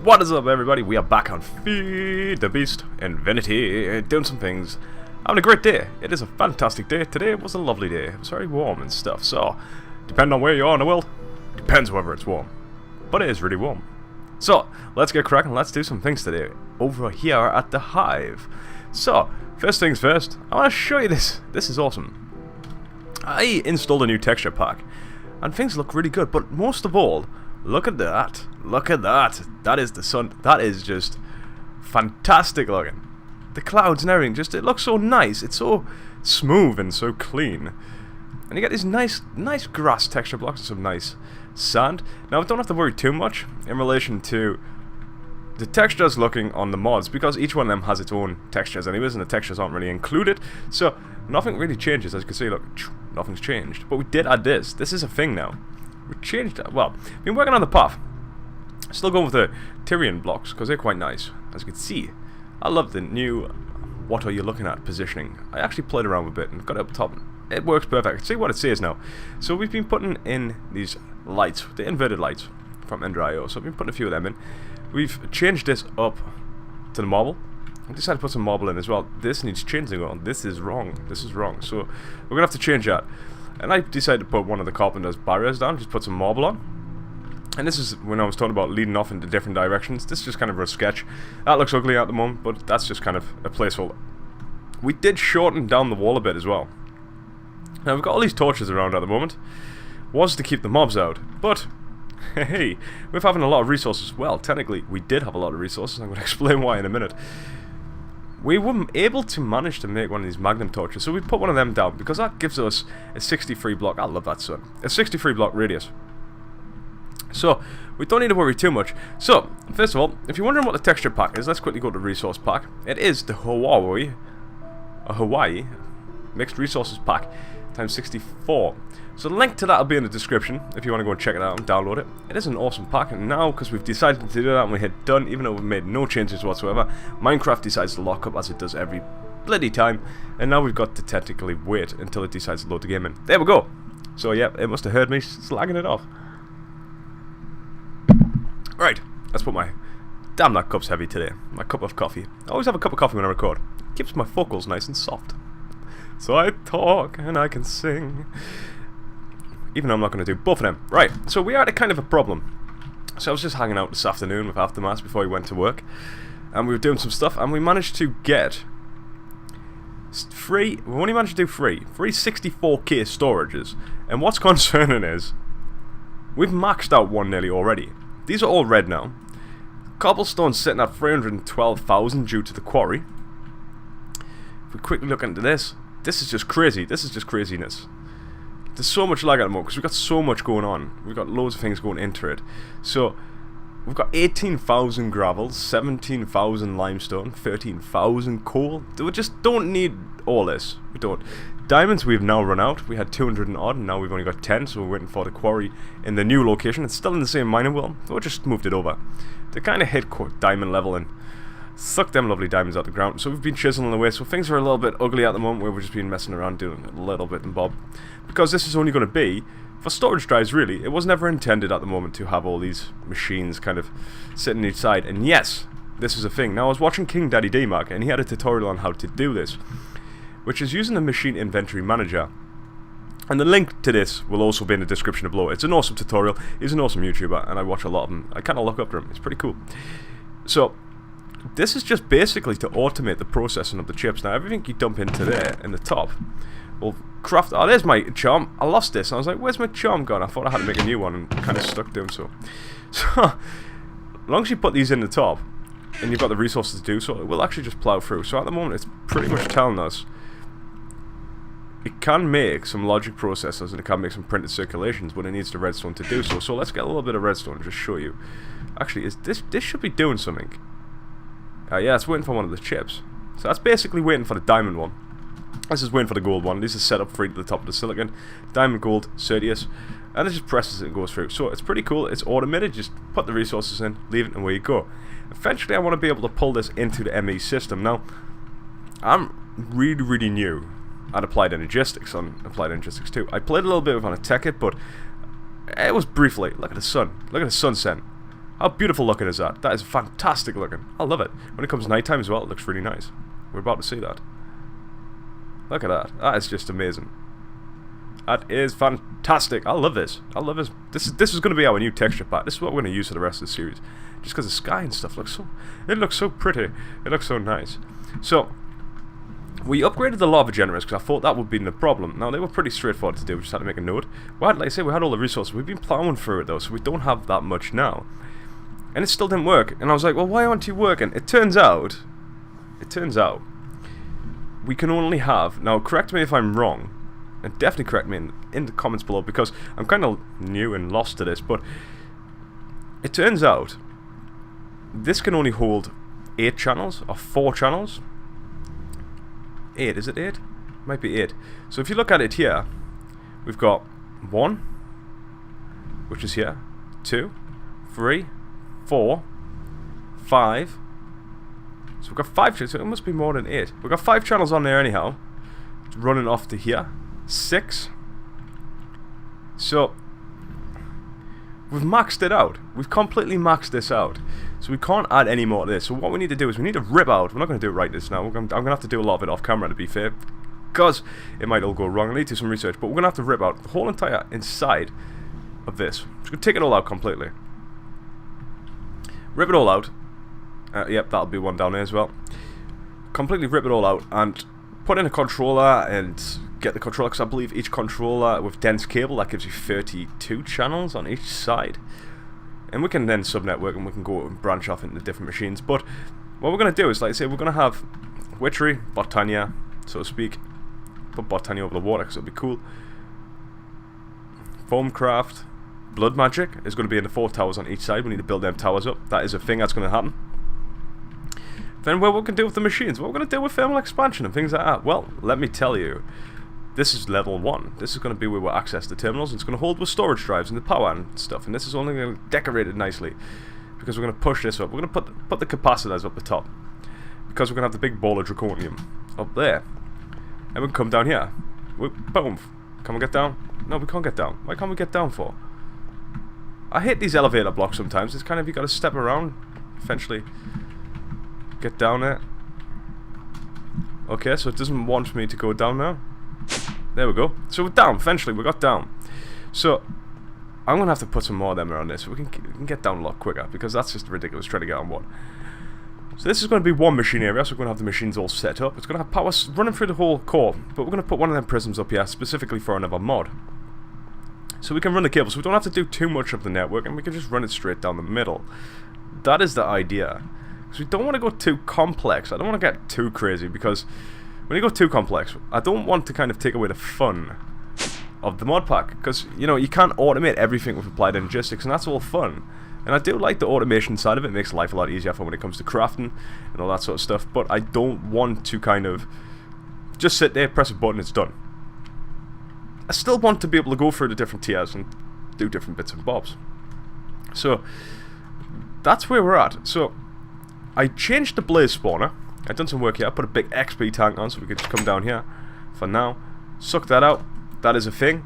What is up, everybody? We are back on Feed the Beast Infinity, doing some things, having a great day. It is a fantastic day. Today was a lovely day. It was very warm and stuff, so depending on where you are in the world, depends whether it's warm. But it is really warm. So, let's get cracking, let's do some things today over here at the hive. So, first things first, I want to show you this. This is awesome. I installed a new texture pack, and things look really good, but most of all, look at that. Look at that. That is the sun. That is just fantastic looking. The clouds and everything, just, it looks so nice. It's so smooth and so clean. And you get these nice grass texture blocks and some nice sand. Now, I don't have to worry too much in relation to the textures looking on the mods, because each one of them has its own textures anyways, and the textures aren't really included. So, nothing really changes. As you can see, look, nothing's changed. But we did add this. This is a thing now. We changed that. Well, been working on the path. Still going with the Tyrian blocks, because they're quite nice. As you can see, I love the new what are you looking at positioning. I actually played around with it and got it up top. It works perfect. I can see what it says now. So we've been putting in these lights, the inverted lights from Ender.io. So I've been putting a few of them in. We've changed this up to the marble. I decided to put some marble in as well. This needs changing on. This is wrong. This is wrong. So we're going to have to change that. And I decided to put one of the carpenter's barriers down, just put some marble on. And this is when I was talking about leading off into different directions. This is just kind of a sketch. That looks ugly at the moment, but that's just kind of a placeholder. We did shorten down the wall a bit as well. Now we've got all these torches around at the moment. Was to keep the mobs out, but hey, we're having a lot of resources. Well, technically, we did have a lot of resources. I'm going to explain why in a minute. We were able to manage to make one of these magnum torches, so we put one of them down, because that gives us a 63 block, I love that son, a 63 block radius. So, we don't need to worry too much. So, first of all, if you're wondering what the texture pack is, let's quickly go to resource pack. It is the Hawaii Mixed Resources Pack times 64. So the link to that will be in the description if you want to go and check it out and download it. It is an awesome pack, and now, because we've decided to do that and we hit done, even though we've made no changes whatsoever, Minecraft decides to lock up as it does every bloody time, and now we've got to technically wait until it decides to load the game in. There we go! So yeah, it must have heard me slagging it off. Right, let's put my... Damn, that cup's heavy today. My cup of coffee. I always have a cup of coffee when I record. It keeps my vocals nice and soft. So I talk and I can sing. Even though I'm not going to do both of them. Right, so we had a kind of a problem. So I was just hanging out this afternoon with Aftermath before he went to work. And we were doing some stuff, and we managed to get... we only managed to do three 64k storages. And what's concerning is, we've maxed out one nearly already. These are all red now. Cobblestone's sitting at 312,000 due to the quarry. If we quickly look into this, this is just crazy. This is just craziness. There's so much lag at the moment because we've got so much going on. We've got loads of things going into it. So, we've got 18,000 gravel, 17,000 limestone, 13,000 coal. We just don't need all this. We don't. Diamonds we've now run out. We had 200 and odd, and now we've only got 10, so we're waiting for the quarry in the new location. It's still in the same mining world, so we just moved it over to kind of hit diamond level and suck them lovely diamonds out the ground. So we've been chiseling away, so things are a little bit ugly at the moment, where we've just been messing around doing a little bit and bob. Because this is only going to be for storage drives, really. It was never intended at the moment to have all these machines kind of sitting each side. And yes, this is a thing. Now, I was watching King Daddy D-Mac, and he had a tutorial on how to do this, which is using the Machine Inventory Manager. And the link to this will also be in the description below. It's an awesome tutorial. He's an awesome YouTuber, and I watch a lot of them. I kind of look up to him. It's pretty cool. So, this is just basically to automate the processing of the chips. Now, everything you dump into there, in the top, will craft... Oh, there's my charm. I lost this. I was like, where's my charm gone? I thought I had to make a new one, and kind of stuck doing so. So, as long as you put these in the top, and you've got the resources to do so, it will actually just plow through. So, at the moment, it's pretty much telling us it can make some logic processors, and it can make some printed circulations, but it needs the redstone to do so. So, let's get a little bit of redstone and just show you. Actually, is this should be doing something. Yeah, it's waiting for one of the chips. So that's basically waiting for the diamond one. This is waiting for the gold one. This is set up free to the top of the silicon. Diamond, gold, Certius. And it just presses it and goes through. So it's pretty cool. It's automated. Just put the resources in, leave it, and away you go. Eventually, I want to be able to pull this into the ME system. Now, I'm really new at Applied Energistics on Applied Energistics 2. I played a little bit on a Tech It, but it was briefly. Look at the sun. Look at the sunset. How beautiful looking is that? That is fantastic looking. I love it. When it comes nighttime as well, it looks really nice. We're about to see that. Look at that. That is just amazing. That is fantastic. I love this. I love this. This is going to be our new texture pack. This is what we're going to use for the rest of the series. Just because the sky and stuff looks so... It looks so pretty. It looks so nice. So, we upgraded the lava generators because I thought that would be the problem. Now, they were pretty straightforward to do. We just had to make a node. Like I say, we had all the resources. We've been plowing through it, though, so we don't have that much now. And it still didn't work. And I was like, well, why aren't you working? It turns out, we can only have... Now, correct me if I'm wrong. And definitely correct me in the comments below, because I'm kind of new and lost to this. But it turns out, this can only hold 8 channels, or 4 channels. 8, is it 8? Might be 8. So if you look at it here, we've got 1, which is here, 2, 3, 4, 5. So we've got 5 channels, so it must be more than 8. We've got 5 channels on there anyhow, running off to here. 6. So we've maxed it out. We've completely maxed this out. So we can't add any more to this. So what we need to do is we need to rip out. We're not going to do it right this now. I'm going to have to do a lot of it off camera, to be fair, because it might all go wrong. I need to do some research, but we're going to have to rip out the whole entire inside of this. Just going to take it all out completely. Rip it all out. Yep, that'll be one down there as well. Completely rip it all out and put in a controller and get the controller, because I believe each controller with dense cable, that gives you 32 channels on each side. And we can then sub-network and we can go and branch off into different machines. But what we're going to do is, like I say, we're going to have Witchery, Botania, so to speak. Put Botania over the water because it'll be cool. Foamcraft, Blood Magic is going to be in the 4 towers on each side. We need to build them towers up. That is a thing that's going to happen. Then what we can do with the machines, what we're going to do with thermal expansion and things like that. Well, let me tell you, this is level 1. This is going to be where we'll access the terminals. It's going to hold with storage drives and the power and stuff. And this is only going to decorate it nicely, because we're going to push this up. We're going to put the capacitors up the top, because we're going to have the big ball of draconium up there. And we can come down here. Boom. Can we get down? No, we can't get down. Why can't we get down for? I hate these elevator blocks sometimes. It's kind of, you got to step around, eventually get down there. Okay, so it doesn't want me to go down now. There we go. So we're down. Eventually, we got down. So I'm going to have to put some more of them around this so we can get down a lot quicker, because that's just ridiculous trying to get on board. So this is going to be one machine area, so we're going to have the machines all set up. It's going to have power running through the whole core, but we're going to put one of them prisms up here specifically for another mod. So we can run the cable, so we don't have to do too much of the network, and we can just run it straight down the middle. That is the idea. Because we don't want to go too complex. I don't want to get too crazy, because when you go too complex, I don't want to kind of take away the fun of the mod pack. Because, you know, you can't automate everything with applied energistics, and that's all fun. And I do like the automation side of it. It makes life a lot easier for when it comes to crafting and all that sort of stuff. But I don't want to kind of just sit there, press a button, it's done. I still want to be able to go through the different tiers and do different bits and bobs. So that's where we're at. So I changed the blaze spawner. I've done some work here. I put a big XP tank on so we could just come down here for now. Suck that out. That is a thing.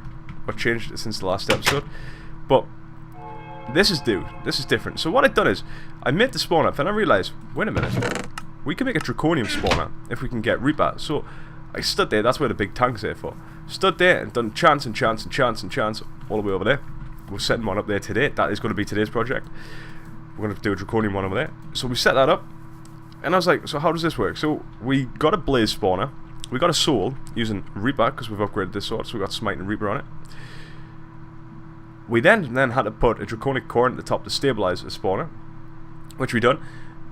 I've changed it since the last episode. But this is different. So what I've done is I made the spawner, and I realized, wait a minute, we can make a draconium spawner if we can get Reaper. So I stood there. That's where the big tank's there for. Stood there and done chance and chance and chance and chance all the way over there. We're setting one up there today. That is going to be today's project. We're going to do a draconium one over there. So we set that up, and I was like, so how does this work? So we got a blaze spawner. We got a soul using Reaper because we've upgraded this sword. So we got Smite and Reaper on it. We then had to put a draconic core at the top to stabilize the spawner, which we done.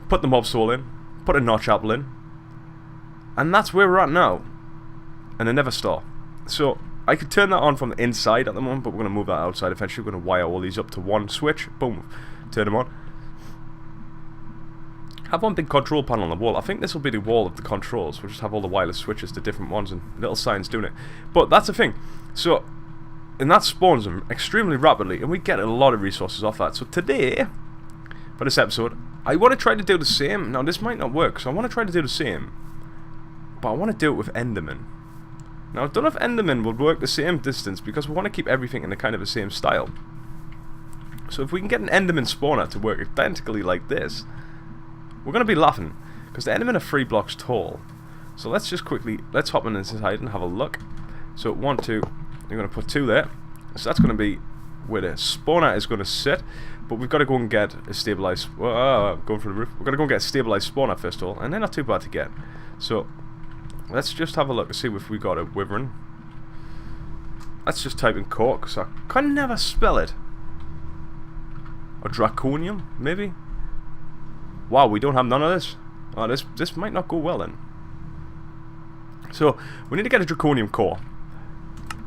Put the mob soul in, put a notch apple in, and that's where we're at now. And a never star. So I could turn that on from the inside at the moment, but we're going to move that outside eventually. We're going to wire all these up to one switch. Boom. Turn them on. Have one big control panel on the wall. I think this will be the wall of the controls. We'll just have all the wireless switches to different ones and little signs doing it. But that's the thing. So, and that spawns them extremely rapidly, and we get a lot of resources off that. So today, for this episode, I want to try to do the same. Now this might not work, so I want to try to do the same, but I want to do it with Enderman. Now I don't know if Enderman would work the same distance, because we want to keep everything in the kind of the same style. So if we can get an Enderman spawner to work identically like this, we're going to be laughing. Because the Endermen are 3 blocks tall. So let's just quickly, let's hop in inside and have a look. So 1, 2, you're going to put 2 there. So that's going to be where the spawner is going to sit. But we've got to go and get a stabilized, going for the roof. We've got to go and get a stabilized spawner first of all. And they're not too bad to get. So let's just have a look and see if we got a wyvern. Let's just type in cork, so I can never spell it. Or draconium, maybe? Wow, we don't have none of this. Oh, this might not go well then. So, we need to get a draconium core.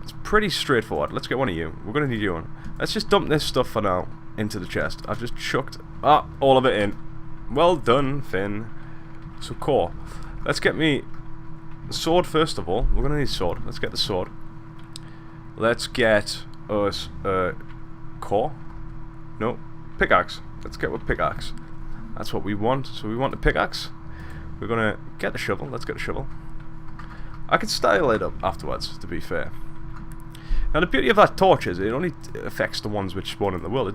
It's pretty straightforward. Let's get one of you. We're going to need you on. Let's just dump this stuff for now into the chest. I've just chucked all of it in. Well done, Finn. So, core. Let's get me the sword first of all. We're going to need a sword. Let's get the sword. Let's get us a core. No, pickaxe. Let's get a pickaxe. That's what we want. So we want a pickaxe. We're gonna get the shovel. Let's get a shovel. I can style it up afterwards, to be fair. Now the beauty of that torch is it only affects the ones which spawn in the world. It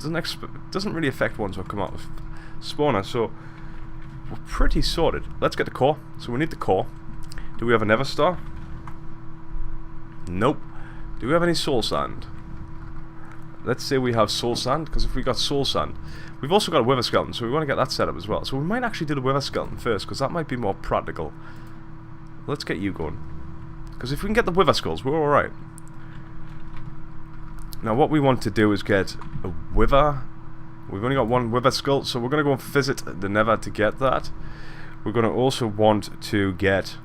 doesn't really affect ones that come out of spawner. So we're pretty sorted. Let's get the core. So we need the core. Do we have a nether star? Nope. Do we have any soul sand? Let's say we have soul sand, because if we got soul sand, we've also got a wither skeleton, so we want to get that set up as well. So we might actually do the wither skeleton first, because that might be more practical. Let's get you going, because if we can get the wither skulls, we're alright. Now what we want to do is get a wither. We've only got one wither skull, so we're going to go and visit the nether to get that. We're going to also want to get...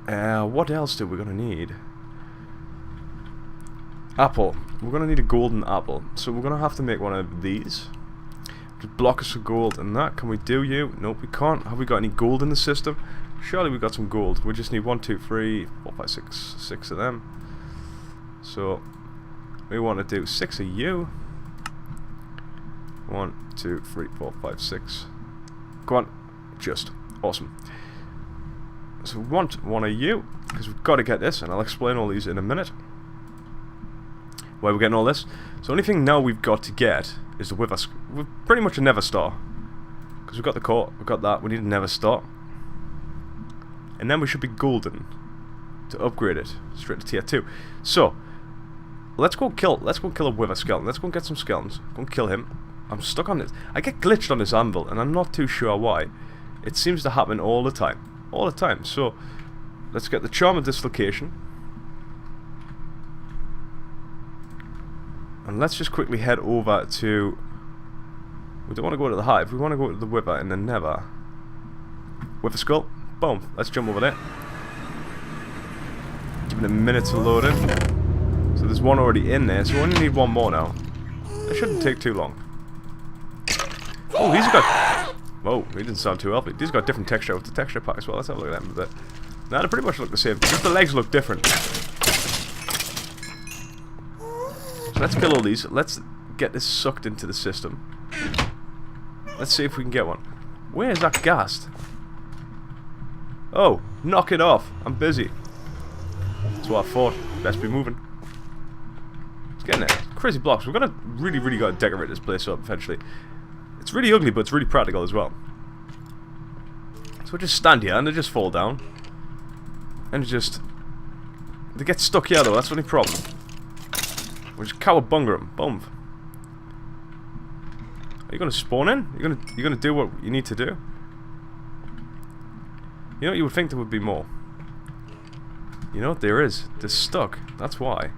what else do we going to need? Apple. We're going to need a golden apple. So we're going to have to make one of these. Just block us for gold and that. Can we do you? Nope, we can't. Have we got any gold in the system? Surely we got some gold. We just need 1, 2, 3, 4, 5, 6. 6 of them. So we want to do 6 of you. 1, 2, 3, 4, 5, 6. Go on. Just. Awesome. So we want one of you, because we've got to get this, and I'll explain all these in a minute. Where we're getting all this. So the only thing now we've got to get is the wither. We're pretty much a nether star. Because we've got the core, we've got that, we need a nether star. And then we should be golden to upgrade it straight to tier 2. So let's go kill a wither skeleton. Let's go and get some skeletons. Go and kill him. I'm stuck on this. I get glitched on this anvil and I'm not too sure why. It seems to happen all the time. All the time. So let's get the charm of dislocation. And let's just quickly head over to... We don't want to go to the hive. We want to go to the wither in the nether. Wither skull. Boom. Let's jump over there. Give it a minute to load in. So there's one already in there. So we only need one more now. It shouldn't take too long. Oh, these have got... Whoa, he didn't sound too healthy. These got different texture with the texture pack as well. Let's have a look at them a bit. Now they pretty much look the same. Just the legs look different. Let's kill all these. Let's get this sucked into the system. Let's see if we can get one. Where is that ghast? Oh, knock it off. I'm busy. That's what I thought. Best be moving. Let's get in there. Crazy blocks. We're gonna really gotta decorate this place up eventually. It's really ugly, but it's really practical as well. So we just stand here and they just fall down. And just... They get stuck here though, that's the only problem. We just cowabunga them. Boom. Are you gonna spawn in? You're gonna do what you need to do? You know, you would think there would be more. You know what? There is. They're stuck. That's why.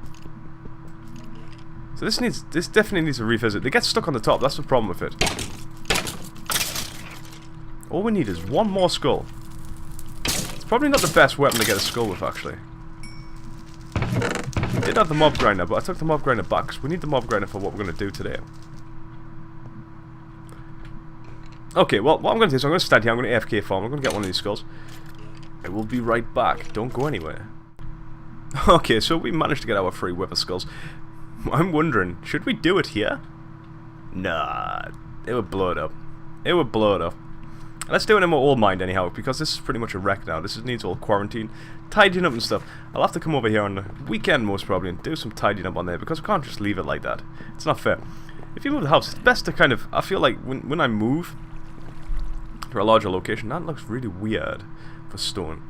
So this definitely needs a revisit. They get stuck on the top. That's the problem with it. All we need is one more skull. It's probably not the best weapon to get a skull with, actually. We did have the mob grinder, but I took the mob grinder back because we need the mob grinder for what we're going to do today. Okay, well, what I'm going to do is I'm going to stand here. I'm going to AFK farm. I'm going to get one of these skulls. I will be right back. Don't go anywhere. Okay, so we managed to get our 3 wither skulls. I'm wondering, should we do it here? Nah, it would blow it up. It would blow it up. Let's do it in my old mind anyhow, because this is pretty much a wreck now. This needs all quarantine, tidying up and stuff. I'll have to come over here on the weekend most probably and do some tidying up on there, because we can't just leave it like that. It's not fair. if you move the house, it's best to kind of, I feel like when I move to a larger location, that looks really weird for stone.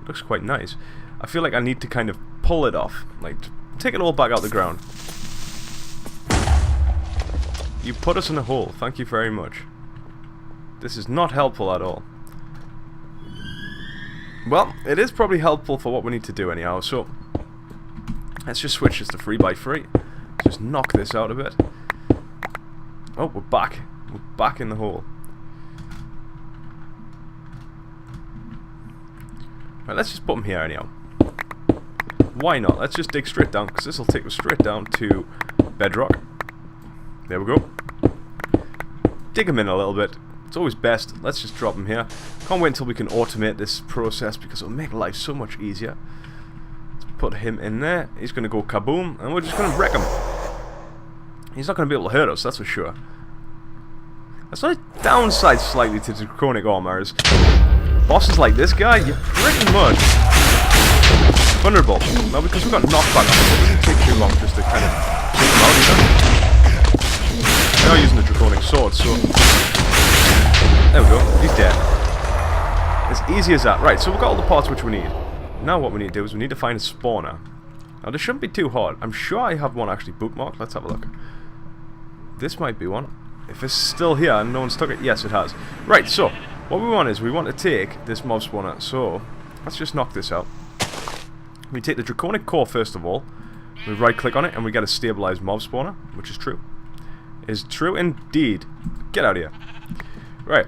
It looks quite nice. I feel like I need to kind of pull it off, like take it all back out the ground. You put us in a hole, thank you very much. This is not helpful at all. Well, it is probably helpful for what we need to do anyhow, so let's just switch this to 3x3. Just knock this out a bit. Oh, we're back. We're back in the hole. Right, let's just put them here anyhow. Why not? Let's just dig straight down, because this will take us straight down to bedrock. There we go. Dig them in a little bit. It's always best. Let's just drop them here. Can't wait until we can automate this process, because it'll make life so much easier. Let's put him in there. He's going to go kaboom, and we're just going to wreck him. He's not going to be able to hurt us, that's for sure. That's not a downside slightly to Draconic armor is bosses like this guy, you're pretty much vulnerable. Now because we've got knockback on it, it doesn't take too long just to kind of take him out either. They are using the Draconic sword, so there we go, he's dead. As easy as that. Right, so we've got all the parts which we need. Now what we need to do is we need to find a spawner. Now this shouldn't be too hard. I'm sure I have one actually bookmarked. Let's have a look. This might be one. If it's still here and no one's took it, yes it has. Right, so what we want is we want to take this mob spawner. So let's just knock this out. We take the Draconic core first of all. We right click on it and we get a stabilized mob spawner, which is true. Is true indeed. Get out of here. Right.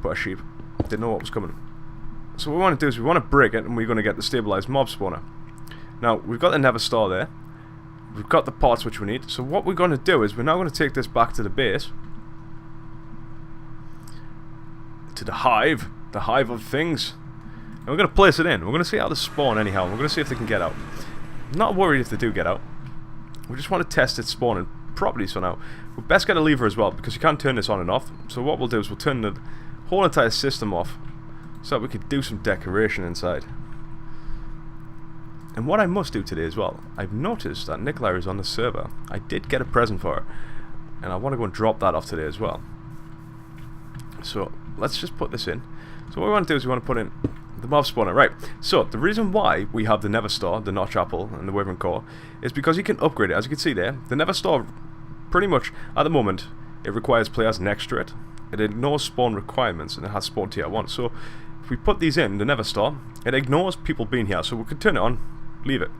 Put a sheep. Didn't know what was coming. So what we want to do is we want to break it and we're going to get the stabilized mob spawner. Now, we've got the Never Star there. We've got the parts which we need. So what we're going to do is we're now going to take this back to the base. To the hive. The hive of things. And we're going to place it in. We're going to see how they spawn anyhow. We're going to see if they can get out. I'm not worried if they do get out. We just want to test its spawning properties for now. We'll best get a lever as well, because you can't turn this on and off. So what we'll do is we'll turn the whole entire system off, so that we can do some decoration inside. And what I must do today as well, I've noticed that Nikolai is on the server. I did get a present for her, and I want to go and drop that off today as well. So let's just put this in. So what we want to do is we want to put in the mob spawner. Right, so the reason why we have the Never Star, the Notch Apple, and the Wyvern Core is because you can upgrade it. As you can see there, the Never Star, pretty much, at the moment, it requires players next to it. It ignores spawn requirements, and it has spawn tier 1. So if we put these in, the Never Star, it ignores people being here. So we can turn it on, leave it.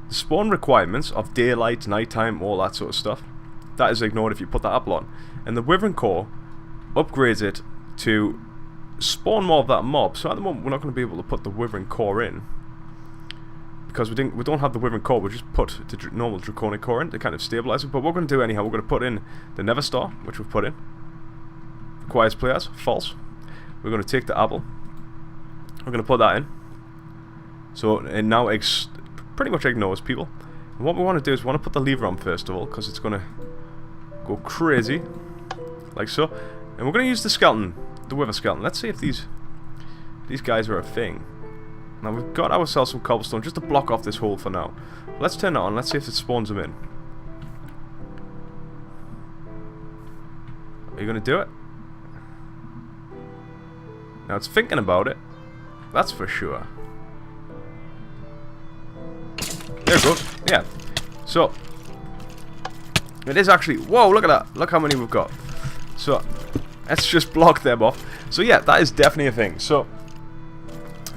The spawn requirements of daylight, nighttime, all that sort of stuff, that is ignored if you put that apple on. And the Wyvern Core upgrades it to spawn more of that mob. So at the moment we're not going to be able to put the Wyvern Core in, because we don't have the Wyvern Core. We'll just put the normal Draconic Core in to kind of stabilize it. But what we're going to do anyhow, we're going to put in the Never Star, which we've put in. Requires players, false. We're going to take the apple, we're going to put that in, so it now pretty much ignores people. And what we want to do is we want to put the lever on first of all, because it's going to go crazy like so. And we're going to use the skeleton, the Wither skeleton. Let's see if these guys are a thing. Now we've got ourselves some cobblestone just to block off this hole for now. Let's turn it on, let's see if it spawns them in. Are you going to do it? Now it's thinking about it, that's for sure. There it goes, yeah. So, it is actually, whoa, look at that, look how many we've got. So, let's just block them off. So yeah, that is definitely a thing. So,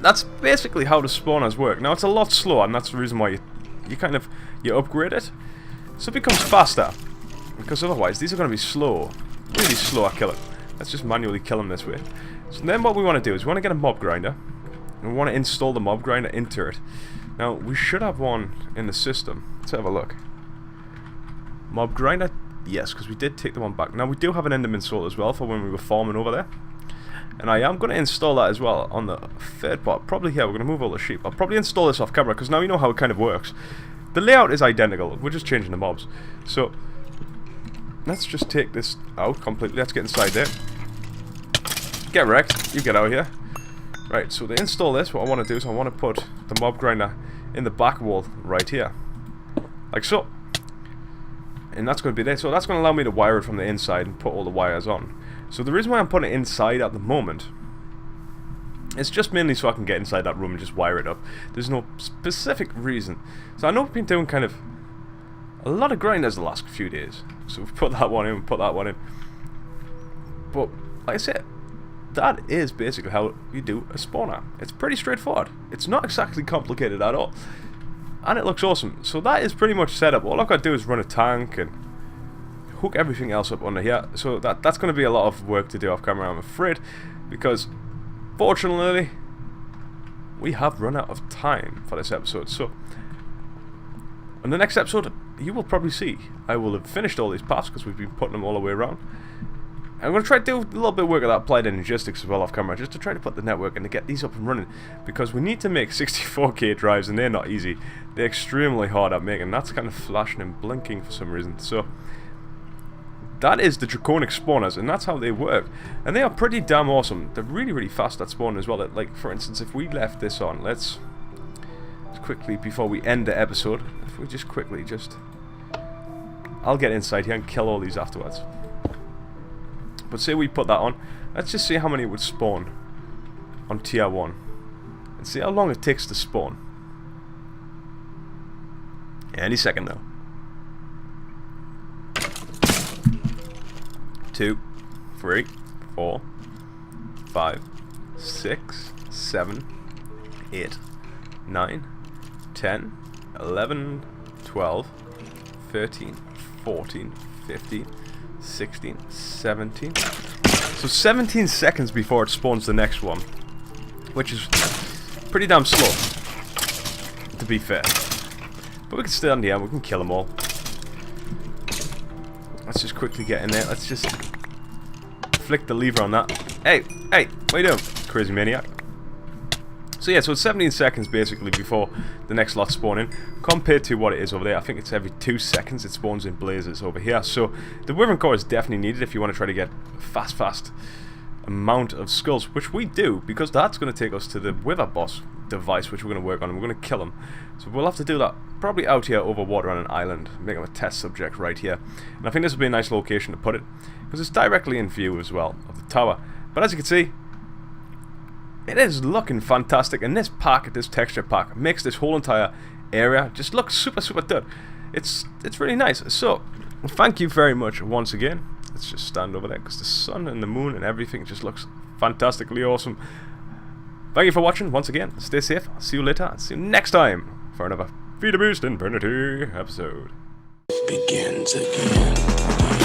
that's basically how the spawners work. Now it's a lot slower, and that's the reason why you upgrade it, so it becomes faster. Because otherwise, these are going to be slow, really slow at killing. Let's just manually kill them this way. So then what we want to do is we want to get a mob grinder, and we want to install the mob grinder into it. Now we should have one in the system. Let's have a look. Mob grinder, yes, because we did take the one back. Now we do have an Enderman sword as well for when we were farming over there, and I am going to install that as well on the third part. Probably here, we're going to move all the sheep. I'll probably install this off camera, because now you know how it kind of works. The layout is identical, we're just changing the mobs. So let's just take this out completely. Let's get inside there. Get wrecked, you get out of here. Right, so to install this, what I want to do is I want to put the mob grinder in the back wall right here, like so. and that's going to be there. So that's going to allow me to wire it from the inside and put all the wires on. So the reason why I'm putting it inside at the moment, it's just mainly so I can get inside that room and just wire it up. There's no specific reason. So I know we've been doing kind of a lot of grinders the last few days. So we've put that one in, put that one in. But like I said, that is basically how you do a spawner. It's pretty straightforward. It's not exactly complicated at all. And it looks awesome. So that is pretty much set up. All I've got to do is run a tank and hook everything else up under here. So that's going to be a lot of work to do off camera, I'm afraid, because fortunately we have run out of time for this episode. So in the next episode, you will probably see I will have finished all these paths because we've been putting them all the way around. I'm going to try to do a little bit of work of that applied in logistics as well off camera, just to try to put the network and to get these up and running, because we need to make 64k drives and they're not easy. They're extremely hard at making. That's kind of flashing and blinking for some reason. So that is the Draconic spawners, and that's how they work. And they are pretty damn awesome. They're really, really fast at spawning as well. Like, for instance, if we left this on, let's quickly, before we end the episode, if we just quickly I'll get inside here and kill all these afterwards. But say we put that on, let's just see how many would spawn on tier 1. And see how long it takes to spawn. Any second now. 2, 3, 4, 5, 6, 7, 8, 9, 10, 11, 12, 13, 14, 15, 16, 17. So 17 seconds before it spawns the next one, which is pretty damn slow, to be fair. But we can stay on the end, we can kill them all. Let's just quickly get in there. Let's just flick the lever on that. Hey, what are you doing, crazy maniac? So yeah, so it's 17 seconds basically before the next lot spawn in, compared to what it is over there. I think it's every 2 seconds it spawns in blazes over here. So the Wyvern core is definitely needed if you want to try to get fast amount of skulls, which we do, because that's going to take us to the Wither boss device, which we're going to work on, and we're going to kill him. So we'll have to do that probably out here over water on an island, make him a test subject right here. And I think this will be a nice location to put it, because it's directly in view as well of the tower. But as you can see, it is looking fantastic, and this pack, this texture pack, makes this whole entire area just look super good. It's really nice. So thank you very much once again. Let's just stand over there because the sun and the moon and everything just looks fantastically awesome. Thank you for watching once again. Stay safe. I'll see you later. See you next time for another FTB Infinity episode. Begins again.